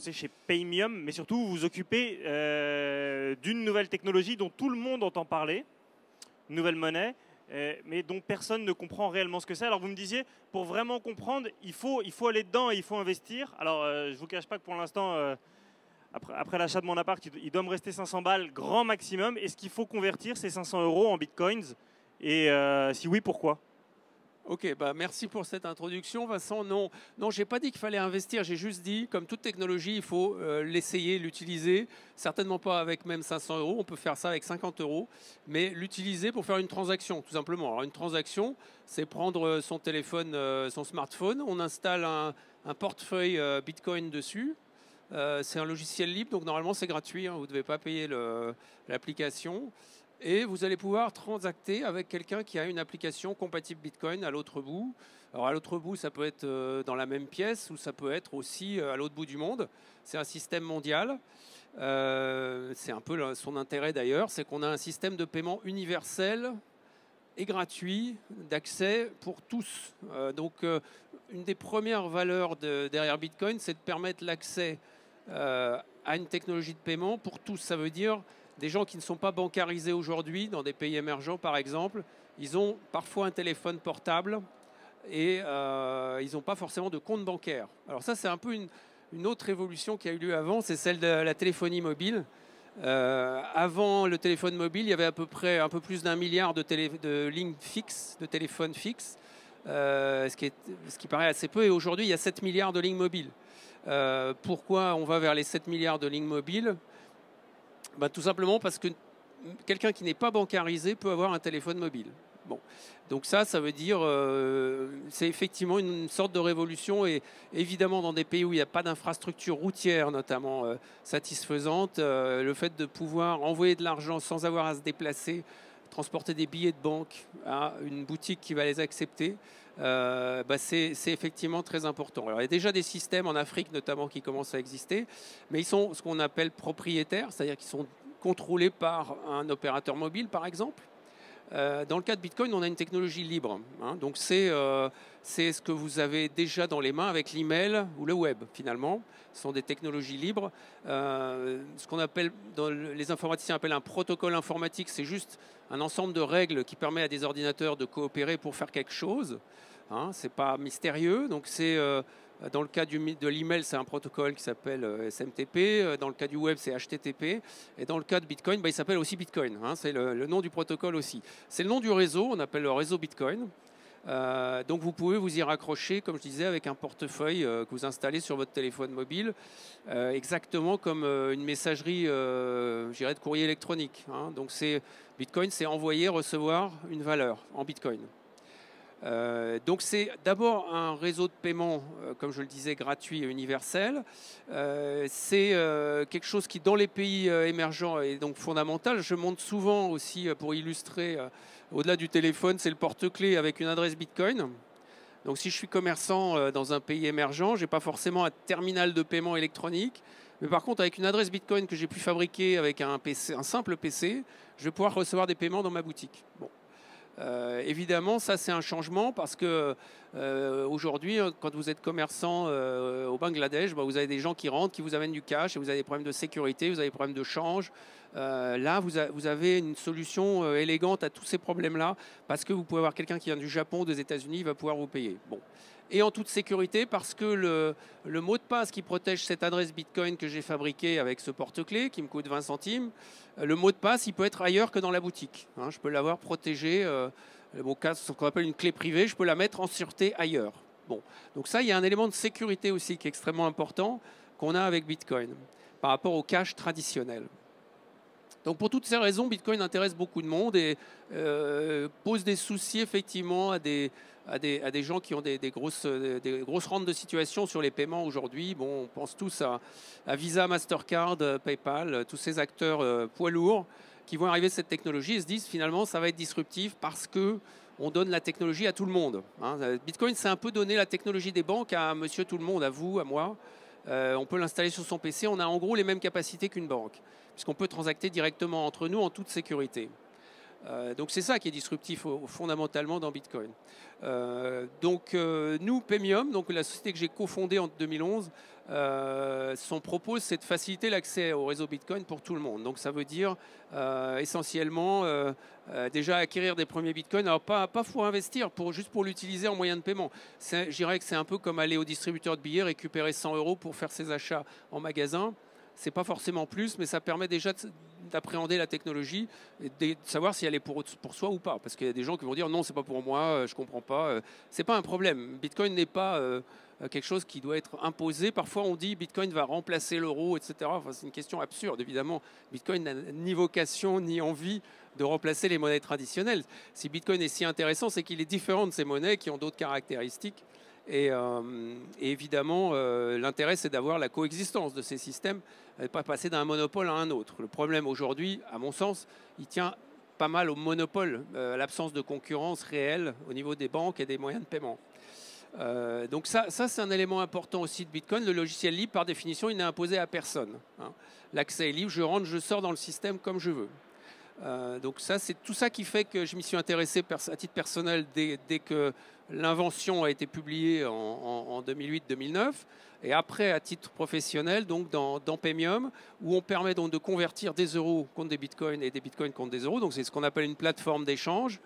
bossez chez Paymium, mais surtout vous vous occupez d'une nouvelle technologie dont tout le monde entend parler, une nouvelle monnaie, mais dont personne ne comprend réellement ce que c'est. Alors vous me disiez, pour vraiment comprendre, il faut aller dedans et il faut investir. Alors je ne vous cache pas que pour l'instant, après l'achat de mon appart, il doit me rester 500 balles grand maximum. Est-ce qu'il faut convertir ces 500 € en bitcoins? Et si oui, pourquoi? Ok, bah merci pour cette introduction, Vincent. Non, non, j'ai pas dit qu'il fallait investir. J'ai juste dit, comme toute technologie, il faut l'essayer, l'utiliser. Certainement pas avec même 500 €. On peut faire ça avec 50 €, mais l'utiliser pour faire une transaction, tout simplement. Alors une transaction, c'est prendre son téléphone, son smartphone. On installe un portefeuille Bitcoin dessus. C'est un logiciel libre, donc normalement c'est gratuit. Hein, vous ne devez pas payer l'application. Et vous allez pouvoir transacter avec quelqu'un qui a une application compatible Bitcoin à l'autre bout. Alors à l'autre bout, ça peut être dans la même pièce ou ça peut être aussi à l'autre bout du monde. C'est un système mondial. C'est un peu son intérêt d'ailleurs, c'est qu'on a un système de paiement universel et gratuit d'accès pour tous. Une des premières valeurs derrière Bitcoin, c'est de permettre l'accès à une technologie de paiement pour tous. Ça veut dire des gens qui ne sont pas bancarisés aujourd'hui, dans des pays émergents par exemple, ils ont parfois un téléphone portable et ils n'ont pas forcément de compte bancaire. Alors ça, c'est un peu une autre évolution qui a eu lieu avant, c'est celle de la téléphonie mobile. Avant le téléphone mobile, il y avait à peu près un peu plus d'1 milliard de lignes fixes, de téléphones fixes, ce qui paraît assez peu. Et aujourd'hui, il y a 7 milliards de lignes mobiles. Pourquoi on va vers les 7 milliards de lignes mobiles? Ben, tout simplement parce que quelqu'un qui n'est pas bancarisé peut avoir un téléphone mobile. Bon. Donc ça veut dire c'est effectivement une sorte de révolution et évidemment dans des pays où il n'y a pas d'infrastructure routière notamment satisfaisante, le fait de pouvoir envoyer de l'argent sans avoir à se déplacer, transporter des billets de banque à une boutique qui va les accepter, c'est effectivement très important. Alors, il y a déjà des systèmes en Afrique notamment qui commencent à exister, mais ils sont ce qu'on appelle propriétaires, c'est-à-dire qu'ils sont contrôlés par un opérateur mobile par exemple. Dans le cas de Bitcoin, on a une technologie libre. Hein, donc c'est ce que vous avez déjà dans les mains avec l'email ou le web finalement. Ce sont des technologies libres. Ce qu'on appelle, les informaticiens appellent un protocole informatique, c'est juste un ensemble de règles qui permet à des ordinateurs de coopérer pour faire quelque chose. Hein, c'est pas mystérieux. Donc c'est dans le cas de l'email, c'est un protocole qui s'appelle SMTP. Dans le cas du web, c'est HTTP. Et dans le cas de Bitcoin, il s'appelle aussi Bitcoin. Hein, c'est le nom du protocole aussi. C'est le nom du réseau, on appelle le réseau Bitcoin. Donc vous pouvez vous y raccrocher, comme je disais, avec un portefeuille que vous installez sur votre téléphone mobile, exactement comme une messagerie de courrier électronique. Hein. Donc Bitcoin, c'est envoyer, recevoir une valeur en Bitcoin. Donc c'est d'abord un réseau de paiement, comme je le disais, gratuit et universel. C'est quelque chose qui, dans les pays émergents, est donc fondamental. Je montre souvent aussi, pour illustrer, au-delà du téléphone, c'est le porte-clés avec une adresse Bitcoin. Donc si je suis commerçant dans un pays émergent, je n'ai pas forcément un terminal de paiement électronique. Mais par contre, avec une adresse Bitcoin que j'ai pu fabriquer avec un simple PC, je vais pouvoir recevoir des paiements dans ma boutique. Bon. Évidemment, ça c'est un changement parce que aujourd'hui, quand vous êtes commerçant au Bangladesh, vous avez des gens qui rentrent, qui vous amènent du cash, et vous avez des problèmes de sécurité, vous avez des problèmes de change. Là, vous avez une solution élégante à tous ces problèmes-là parce que vous pouvez avoir quelqu'un qui vient du Japon, des États-Unis, il va pouvoir vous payer. Bon. Et en toute sécurité parce que le mot de passe qui protège cette adresse Bitcoin que j'ai fabriquée avec ce porte-clés qui me coûte 20 centimes, le mot de passe, il peut être ailleurs que dans la boutique. Hein, je peux l'avoir protégé, ce qu'on appelle une clé privée, je peux la mettre en sûreté ailleurs. Bon. Donc ça, il y a un élément de sécurité aussi qui est extrêmement important qu'on a avec Bitcoin par rapport au cash traditionnel. Donc pour toutes ces raisons, Bitcoin intéresse beaucoup de monde et pose des soucis effectivement à des gens qui ont des grosses rentes de situation sur les paiements aujourd'hui. Bon, on pense tous à Visa, Mastercard, PayPal, tous ces acteurs poids lourds qui vont arriver à cette technologie et se disent finalement ça va être disruptif parce que on donne la technologie à tout le monde. Hein. Bitcoin, c'est un peu donner la technologie des banques à monsieur tout le monde, à vous, à moi. On peut l'installer sur son PC. On a en gros les mêmes capacités qu'une banque puisqu'on peut transacter directement entre nous en toute sécurité. Donc c'est ça qui est disruptif fondamentalement dans Bitcoin. Nous, Paymium, donc la société que j'ai cofondée en 2011, son propos c'est de faciliter l'accès au réseau Bitcoin pour tout le monde. Donc ça veut dire essentiellement déjà acquérir des premiers Bitcoins. Alors pas faut investir juste pour l'utiliser en moyen de paiement. Je dirais que c'est un peu comme aller au distributeur de billets, récupérer 100 € pour faire ses achats en magasin. C'est pas forcément plus, mais ça permet déjà d'appréhender la technologie et de savoir si elle est pour soi ou pas. Parce qu'il y a des gens qui vont dire non, c'est pas pour moi, je comprends pas. C'est pas un problème. Bitcoin n'est pas quelque chose qui doit être imposé. Parfois, on dit Bitcoin va remplacer l'euro, etc. Enfin, c'est une question absurde, évidemment. Bitcoin n'a ni vocation ni envie de remplacer les monnaies traditionnelles. Si Bitcoin est si intéressant, c'est qu'il est différent de ces monnaies qui ont d'autres caractéristiques. Et évidemment, l'intérêt, c'est d'avoir la coexistence de ces systèmes, et pas passer d'un monopole à un autre. Le problème aujourd'hui, à mon sens, il tient pas mal au monopole, à l'absence de concurrence réelle au niveau des banques et des moyens de paiement. Donc ça c'est un élément important aussi de Bitcoin. Le logiciel libre, par définition, il n'est imposé à personne. L'accès est libre, je rentre, je sors dans le système comme je veux. Donc ça, c'est tout ça qui fait que je m'y suis intéressé à titre personnel dès que l'invention a été publiée en 2008-2009, et après à titre professionnel donc dans Paymium, où on permet donc de convertir des euros contre des bitcoins et des bitcoins contre des euros. Donc c'est ce qu'on appelle une plateforme d'échange,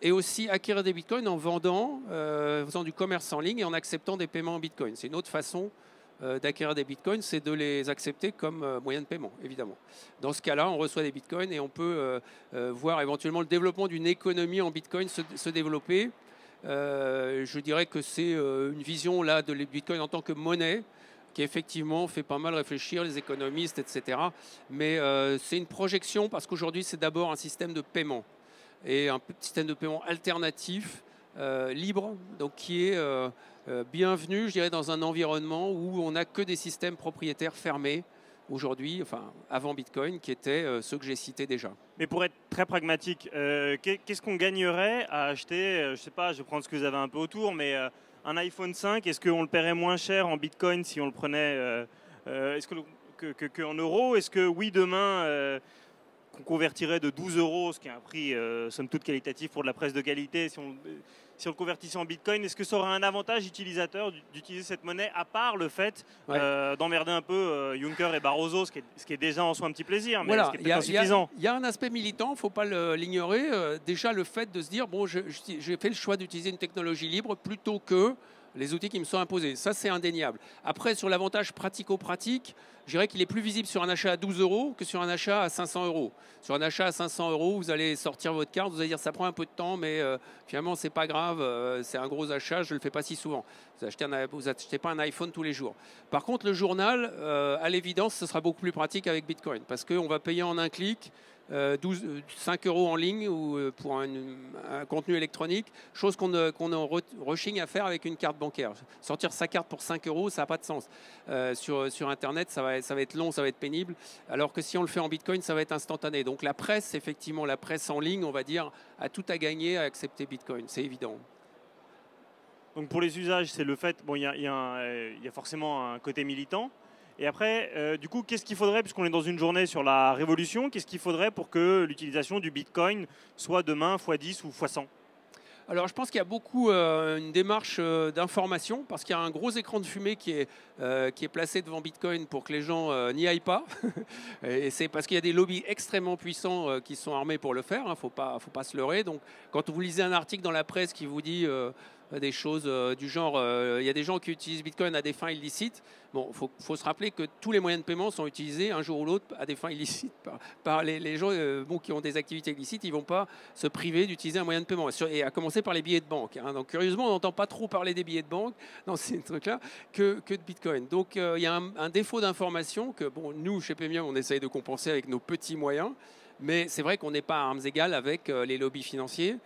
et aussi acquérir des bitcoins en vendant, faisant du commerce en ligne et en acceptant des paiements en bitcoin. C'est une autre façon d'acquérir des bitcoins, c'est de les accepter comme moyen de paiement, évidemment. Dans ce cas-là, on reçoit des bitcoins et on peut voir éventuellement le développement d'une économie en bitcoin se développer. Je dirais que c'est une vision là de bitcoin en tant que monnaie qui effectivement fait pas mal réfléchir les économistes, etc. Mais c'est une projection parce qu'aujourd'hui, c'est d'abord un système de paiement et un système de paiement alternatif, libre, donc qui est bienvenu, je dirais, dans un environnement où on n'a que des systèmes propriétaires fermés aujourd'hui, enfin avant Bitcoin, qui étaient ceux que j'ai cités déjà. Mais pour être très pragmatique, qu'est-ce qu'on gagnerait à acheter, je ne sais pas, je vais prendre ce que vous avez un peu autour, mais un iPhone 5, est-ce qu'on le paierait moins cher en Bitcoin si on le prenait qu'en euros? Est-ce que oui, demain, qu'on convertirait de 12 €, ce qui est un prix somme toute qualitatif pour de la presse de qualité, si on le convertissait en Bitcoin, est-ce que ça aurait un avantage utilisateur d'utiliser cette monnaie, à part le fait d'emmerder un peu Juncker et Barroso, ce qui est déjà en soi un petit plaisir, mais voilà, ce qui est peut-être insuffisant. Il y a un aspect militant, il ne faut pas l'ignorer. Déjà, le fait de se dire, bon, j'ai fait le choix d'utiliser une technologie libre plutôt que les outils qui me sont imposés. Ça, c'est indéniable. Après, sur l'avantage pratico-pratique, je dirais qu'il est plus visible sur un achat à 12 € que sur un achat à 500 €. Sur un achat à 500 €, vous allez sortir votre carte, vous allez dire ça prend un peu de temps, mais finalement, c'est pas grave, c'est un gros achat, je ne le fais pas si souvent. Vous n'achetez pas un iPhone tous les jours. Par contre, le journal, à l'évidence, ce sera beaucoup plus pratique avec Bitcoin, parce qu'on va payer en un clic 5 € en ligne ou pour un contenu électronique, chose qu'on rechigne à faire avec une carte bancaire. Sortir sa carte pour 5 €, ça n'a pas de sens. Sur Internet, ça va être long, ça va être pénible, alors que si on le fait en Bitcoin, ça va être instantané. Donc la presse, effectivement, la presse en ligne, on va dire, a tout à gagner à accepter Bitcoin, c'est évident. Donc pour les usages, c'est le fait, bon, il y a forcément un côté militant. Et après, du coup, qu'est-ce qu'il faudrait, puisqu'on est dans une journée sur la révolution, qu'est-ce qu'il faudrait pour que l'utilisation du Bitcoin soit demain x10 ou x100 ? Alors, je pense qu'il y a beaucoup une démarche d'information, parce qu'il y a un gros écran de fumée qui est placé devant Bitcoin pour que les gens n'y aillent pas. Et c'est parce qu'il y a des lobbies extrêmement puissants qui sont armés pour le faire. Il ne faut pas se leurrer. Donc, quand vous lisez un article dans la presse qui vous dit des choses du genre il y a des gens qui utilisent Bitcoin à des fins illicites. Bon, faut se rappeler que tous les moyens de paiement sont utilisés un jour ou l'autre à des fins illicites par les gens qui ont des activités illicites. Ils ne vont pas se priver d'utiliser un moyen de paiement. Et à commencer par les billets de banque. Donc curieusement, on n'entend pas trop parler des billets de banque dans ces trucs-là que de Bitcoin. Donc il y a un défaut d'information que nous, chez Paymium, on essaye de compenser avec nos petits moyens. Mais c'est vrai qu'on n'est pas à armes égales avec les lobbies financiers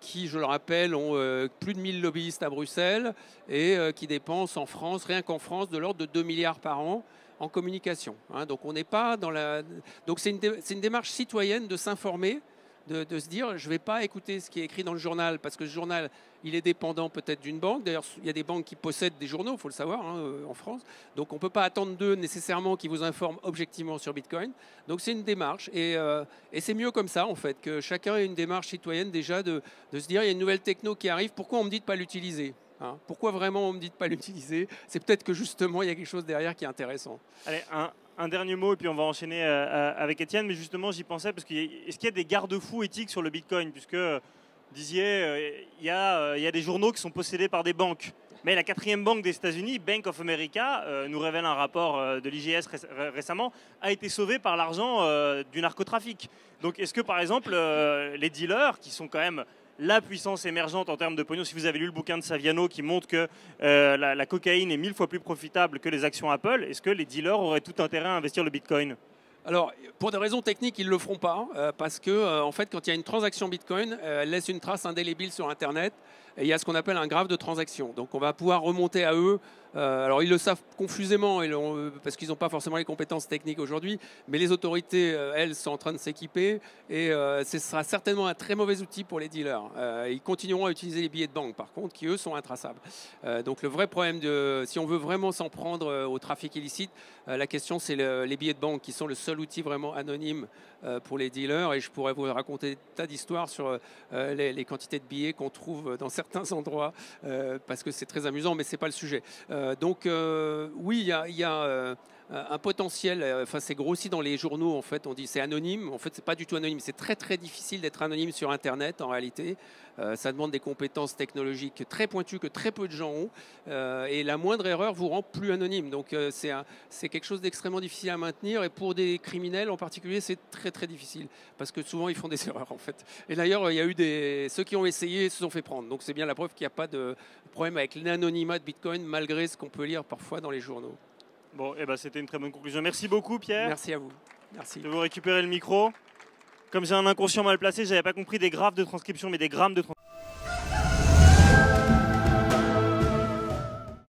qui, je le rappelle, ont plus de 1000 lobbyistes à Bruxelles et qui dépensent en France, rien qu'en France, de l'ordre de 2 milliards par an en communication. Donc on n'est pas dans la... Donc c'est une démarche citoyenne de s'informer, de se dire je ne vais pas écouter ce qui est écrit dans le journal parce que ce journal il est dépendant peut-être d'une banque. D'ailleurs, il y a des banques qui possèdent des journaux, il faut le savoir, en France. Donc on ne peut pas attendre d'eux nécessairement qu'ils vous informent objectivement sur Bitcoin. Donc c'est une démarche et c'est mieux comme ça en fait, que chacun ait une démarche citoyenne déjà de se dire il y a une nouvelle techno qui arrive, pourquoi on me dit de ne pas l'utiliser? Pourquoi vraiment on me dit de ne pas l'utiliser? C'est peut-être que justement il y a quelque chose derrière qui est intéressant. Allez, un dernier mot et puis on va enchaîner avec Étienne, mais justement j'y pensais parce est-ce qu'il y a des garde-fous éthiques sur le Bitcoin, puisque vous disiez il y a des journaux qui sont possédés par des banques, mais la 4e banque des États-Unis, Bank of America, nous révèle un rapport de l'IGS récemment, a été sauvée par l'argent du narcotrafic. Donc est-ce que par exemple les dealers qui sont quand même la puissance émergente en termes de pognon. Si vous avez lu le bouquin de Saviano qui montre que la cocaïne est 1000 fois plus profitable que les actions Apple, est-ce que les dealers auraient tout intérêt à investir le Bitcoin? Alors, pour des raisons techniques, ils ne le feront pas, parce que, en fait, quand il y a une transaction Bitcoin, elle laisse une trace indélébile sur Internet, et il y a ce qu'on appelle un graphe de transaction. Donc, on va pouvoir remonter à eux. Alors, ils le savent confusément, parce qu'ils n'ont pas forcément les compétences techniques aujourd'hui, mais les autorités, elles, sont en train de s'équiper, et ce sera certainement un très mauvais outil pour les dealers. Ils continueront à utiliser les billets de banque, par contre, qui, eux, sont intraçables. Donc, le vrai problème, si on veut vraiment s'en prendre au trafic illicite, la question, c'est les billets de banque, qui sont le seul outil vraiment anonyme pour les dealers. Et je pourrais vous raconter des tas d'histoires sur les quantités de billets qu'on trouve dans certains endroits, parce que c'est très amusant, mais ce n'est pas le sujet. Donc oui, il y a un potentiel, enfin c'est grossi dans les journaux en fait, on dit c'est anonyme, en fait c'est pas du tout anonyme, c'est très très difficile d'être anonyme sur Internet en réalité, ça demande des compétences technologiques très pointues que très peu de gens ont, et la moindre erreur vous rend plus anonyme, donc c'est quelque chose d'extrêmement difficile à maintenir, et pour des criminels en particulier c'est très très difficile, parce que souvent ils font des erreurs en fait, et d'ailleurs il y a eu ceux qui ont essayé se sont fait prendre, donc c'est bien la preuve qu'il n'y a pas de problème avec l'anonymat de Bitcoin malgré ce qu'on peut lire parfois dans les journaux. Bon, eh ben, c'était une très bonne conclusion. Merci beaucoup, Pierre. Merci à vous. Merci. De vous récupérer le micro. Comme j'ai un inconscient mal placé, je n'avais pas compris des graphes de transcription, mais des grammes de transcription.